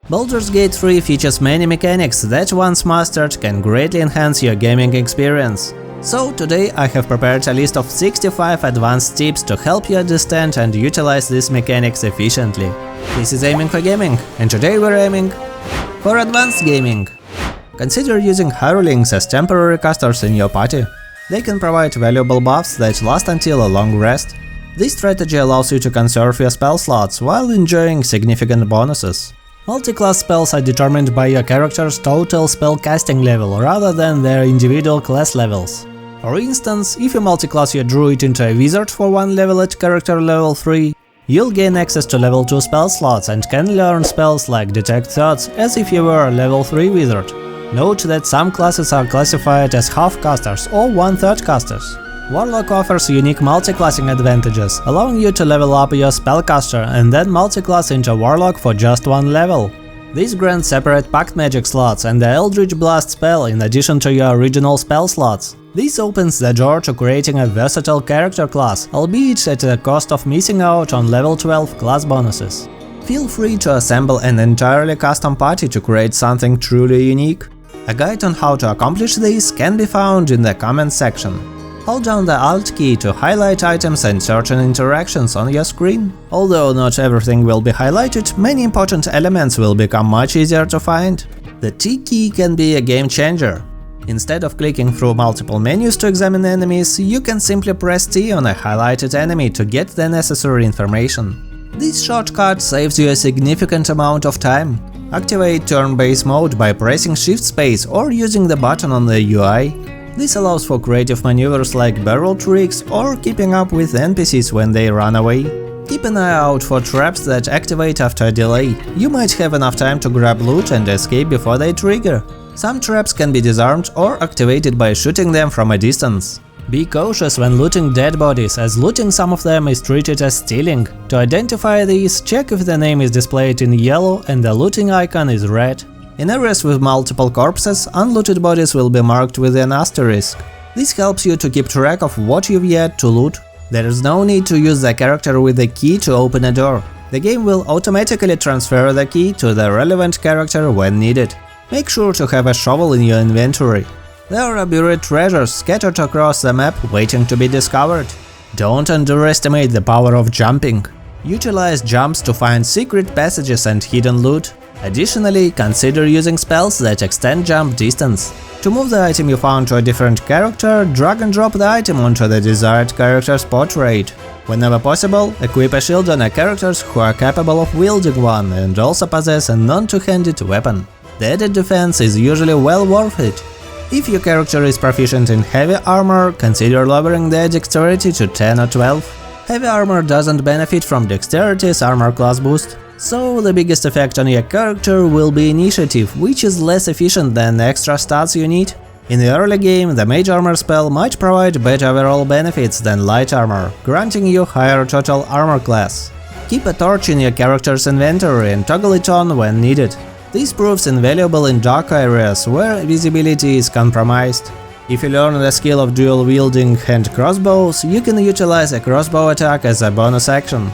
Baldur's Gate 3 features many mechanics that, once mastered, can greatly enhance your gaming experience. So today I have prepared a list of 65 advanced tips to help you understand and utilize these mechanics efficiently. This is Aiming for Gaming, and today we're aiming for advanced gaming. Consider using hirelings as temporary casters in your party. They can provide valuable buffs that last until a long rest. This strategy allows you to conserve your spell slots while enjoying significant bonuses. Multi-class spells are determined by your character's total spell casting level rather than their individual class levels. For instance, if you multi-class your druid into a wizard for one level at character level 3, you'll gain access to level 2 spell slots and can learn spells like Detect Thoughts as if you were a level 3 wizard. Note that some classes are classified as half-casters or one-third casters. Warlock offers unique multi-classing advantages, allowing you to level up your spellcaster and then multi-class into Warlock for just one level. This grants separate Pact Magic slots and the Eldritch Blast spell in addition to your original spell slots. This opens the door to creating a versatile character class, albeit at the cost of missing out on level 12 class bonuses. Feel free to assemble an entirely custom party to create something truly unique. A guide on how to accomplish this can be found in the comments section. Hold down the Alt key to highlight items and certain interactions on your screen. Although not everything will be highlighted, many important elements will become much easier to find. The T key can be a game changer. Instead of clicking through multiple menus to examine enemies, you can simply press T on a highlighted enemy to get the necessary information. This shortcut saves you a significant amount of time. Activate turn-based mode by pressing Shift Space or using the button on the UI. This allows for creative maneuvers like barrel tricks or keeping up with NPCs when they run away. Keep an eye out for traps that activate after a delay. You might have enough time to grab loot and escape before they trigger. Some traps can be disarmed or activated by shooting them from a distance. Be cautious when looting dead bodies, as looting some of them is treated as stealing. To identify these, check if the name is displayed in yellow and the looting icon is red. In areas with multiple corpses, unlooted bodies will be marked with an asterisk. This helps you to keep track of what you've yet to loot. There is no need to use the character with the key to open a door. The game will automatically transfer the key to the relevant character when needed. Make sure to have a shovel in your inventory. There are buried treasures scattered across the map waiting to be discovered. Don't underestimate the power of jumping. Utilize jumps to find secret passages and hidden loot. Additionally, consider using spells that extend jump distance. To move the item you found to a different character, drag and drop the item onto the desired character's portrait. Whenever possible, equip a shield on characters who are capable of wielding one and also possess a non-two-handed weapon. The added defense is usually well worth it. If your character is proficient in heavy armor, consider lowering their dexterity to 10 or 12. Heavy armor doesn't benefit from dexterity's armor class boost, so the biggest effect on your character will be initiative, which is less efficient than the extra stats you need. In the early game, the mage armor spell might provide better overall benefits than light armor, granting you higher total armor class. Keep a torch in your character's inventory and toggle it on when needed. This proves invaluable in dark areas where visibility is compromised. If you learn the skill of dual-wielding hand crossbows, you can utilize a crossbow attack as a bonus action.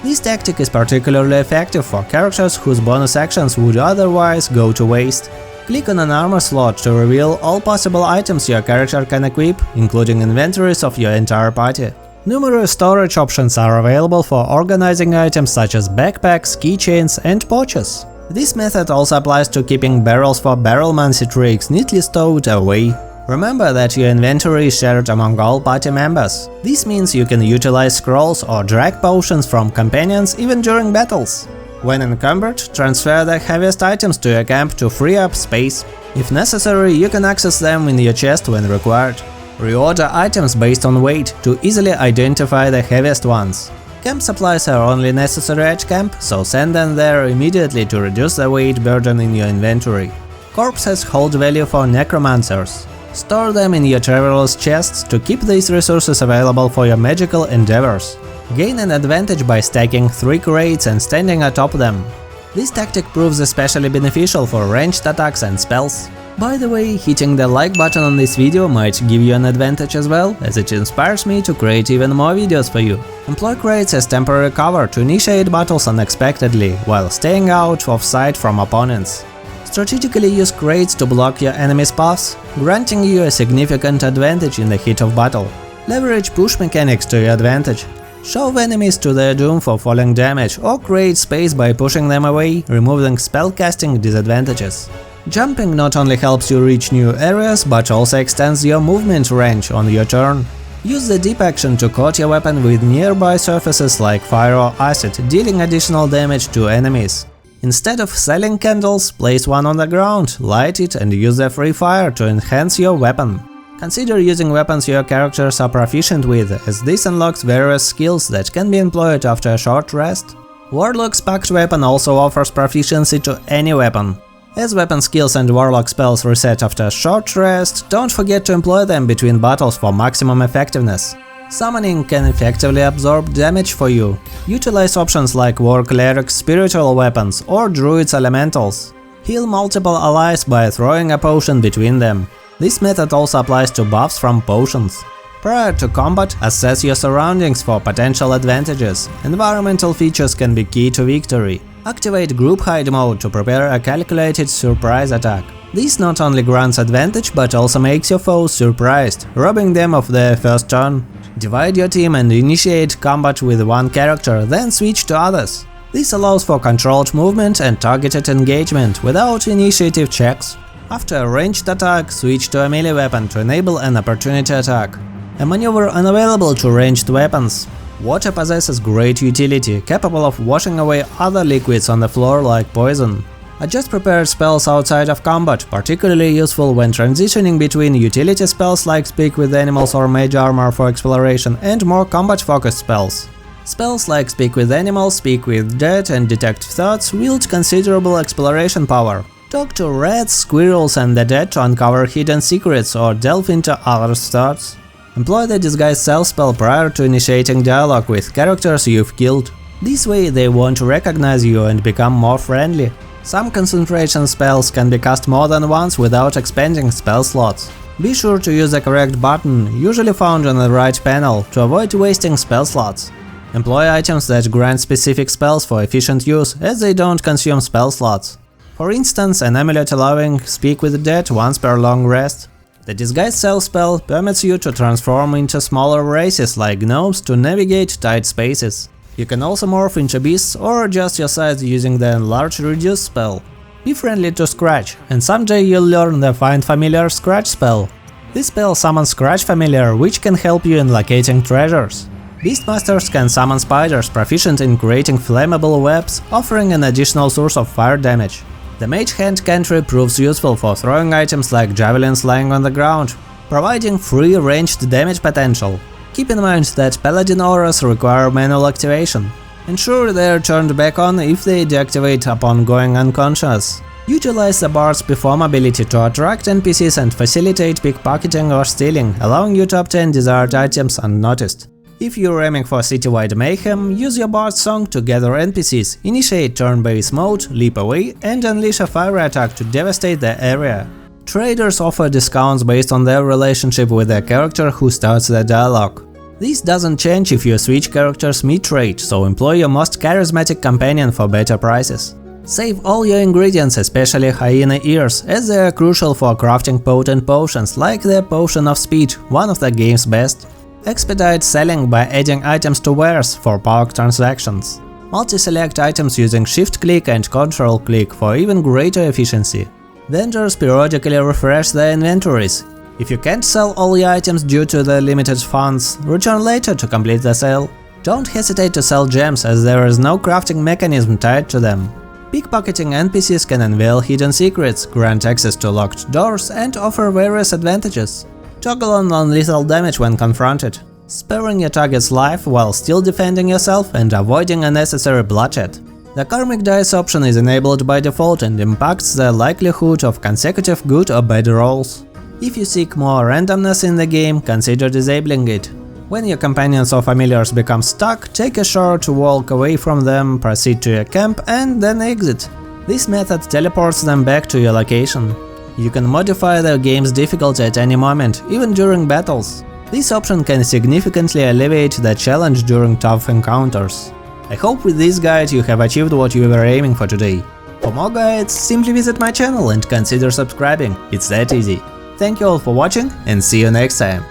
This tactic is particularly effective for characters whose bonus actions would otherwise go to waste. Click on an armor slot to reveal all possible items your character can equip, including inventories of your entire party. Numerous storage options are available for organizing items such as backpacks, keychains, and pouches. This method also applies to keeping barrels for barrelmancy tricks neatly stowed away. Remember that your inventory is shared among all party members. This means you can utilize scrolls or drag potions from companions even during battles. When encumbered, transfer the heaviest items to your camp to free up space. If necessary, you can access them in your chest when required. Reorder items based on weight to easily identify the heaviest ones. Camp supplies are only necessary at camp, so send them there immediately to reduce the weight burden in your inventory. Corpses hold value for necromancers. Store them in your traveler's chests to keep these resources available for your magical endeavors. Gain an advantage by stacking 3 crates and standing atop them. This tactic proves especially beneficial for ranged attacks and spells. By the way, hitting the like button on this video might give you an advantage as well, as it inspires me to create even more videos for you. Employ crates as temporary cover to initiate battles unexpectedly, while staying out of sight from opponents. Strategically use crates to block your enemy's paths, granting you a significant advantage in the heat of battle. Leverage push mechanics to your advantage. Shove enemies to their doom for falling damage, or create space by pushing them away, removing spellcasting disadvantages. Jumping not only helps you reach new areas, but also extends your movement range on your turn. Use the dip action to coat your weapon with nearby surfaces like fire or acid, dealing additional damage to enemies. Instead of selling candles, place one on the ground, light it and use the free fire to enhance your weapon. Consider using weapons your characters are proficient with, as this unlocks various skills that can be employed after a short rest. Warlock's packed weapon also offers proficiency to any weapon. As weapon skills and warlock spells reset after a short rest, don't forget to employ them between battles for maximum effectiveness. Summoning can effectively absorb damage for you. Utilize options like War Cleric's spiritual weapons or Druid's elementals. Heal multiple allies by throwing a potion between them. This method also applies to buffs from potions. Prior to combat, assess your surroundings for potential advantages. Environmental features can be key to victory. Activate Group Hide mode to prepare a calculated surprise attack. This not only grants advantage, but also makes your foes surprised, robbing them of their first turn. Divide your team and initiate combat with one character, then switch to others. This allows for controlled movement and targeted engagement without initiative checks. After a ranged attack, switch to a melee weapon to enable an opportunity attack. A maneuver unavailable to ranged weapons. Water possesses great utility, capable of washing away other liquids on the floor like poison. Adjust prepared spells outside of combat, particularly useful when transitioning between utility spells like Speak with Animals or Mage Armor for exploration and more combat-focused spells. Spells like Speak with Animals, Speak with Dead and Detect Thoughts wield considerable exploration power. Talk to rats, squirrels and the dead to uncover hidden secrets or delve into others' thoughts. Employ the Disguise Self spell prior to initiating dialogue with characters you've killed. This way they won't recognize you and become more friendly. Some concentration spells can be cast more than once without expanding spell slots. Be sure to use the correct button, usually found on the right panel, to avoid wasting spell slots. Employ items that grant specific spells for efficient use, as they don't consume spell slots. For instance, an amulet allowing Speak with the Dead once per long rest. The Disguise Self spell permits you to transform into smaller races like gnomes to navigate tight spaces. You can also morph into beasts or adjust your size using the Enlarge Reduce spell. Be friendly to Scratch, and someday you'll learn the Find Familiar Scratch spell. This spell summons Scratch Familiar, which can help you in locating treasures. Beastmasters can summon spiders proficient in creating flammable webs, offering an additional source of fire damage. The Mage Hand cantrip proves useful for throwing items like javelins lying on the ground, providing free ranged damage potential. Keep in mind that Paladin auras require manual activation. Ensure they are turned back on if they deactivate upon going unconscious. Utilize the Bard's Perform ability to attract NPCs and facilitate pickpocketing or stealing, allowing you to obtain desired items unnoticed. If you're aiming for citywide mayhem, use your Bard's Song to gather NPCs, initiate turn-based mode, leap away, and unleash a fire attack to devastate the area. Traders offer discounts based on their relationship with the character who starts the dialogue. This doesn't change if you switch characters mid-trade, so employ your most charismatic companion for better prices. Save all your ingredients, especially hyena ears, as they are crucial for crafting potent potions like the Potion of Speed, one of the game's best. Expedite selling by adding items to wares for bulk transactions. Multi-select items using Shift-click and Control-click for even greater efficiency. Vendors periodically refresh their inventories. If you can't sell all your items due to the limited funds, return later to complete the sale. Don't hesitate to sell gems, as there is no crafting mechanism tied to them. Pickpocketing NPCs can unveil hidden secrets, grant access to locked doors, and offer various advantages. Toggle on non-lethal damage when confronted, sparing your target's life while still defending yourself and avoiding unnecessary bloodshed. The Karmic Dice option is enabled by default and impacts the likelihood of consecutive good or bad rolls. If you seek more randomness in the game, consider disabling it. When your companions or familiars become stuck, take a short walk away from them, proceed to your camp and then exit. This method teleports them back to your location. you can modify the game's difficulty at any moment, even during battles. This option can significantly alleviate the challenge during tough encounters. I hope with this guide you have achieved what you were aiming for today. For more guides, simply visit my channel and consider subscribing, it's that easy. Thank you all for watching and see you next time.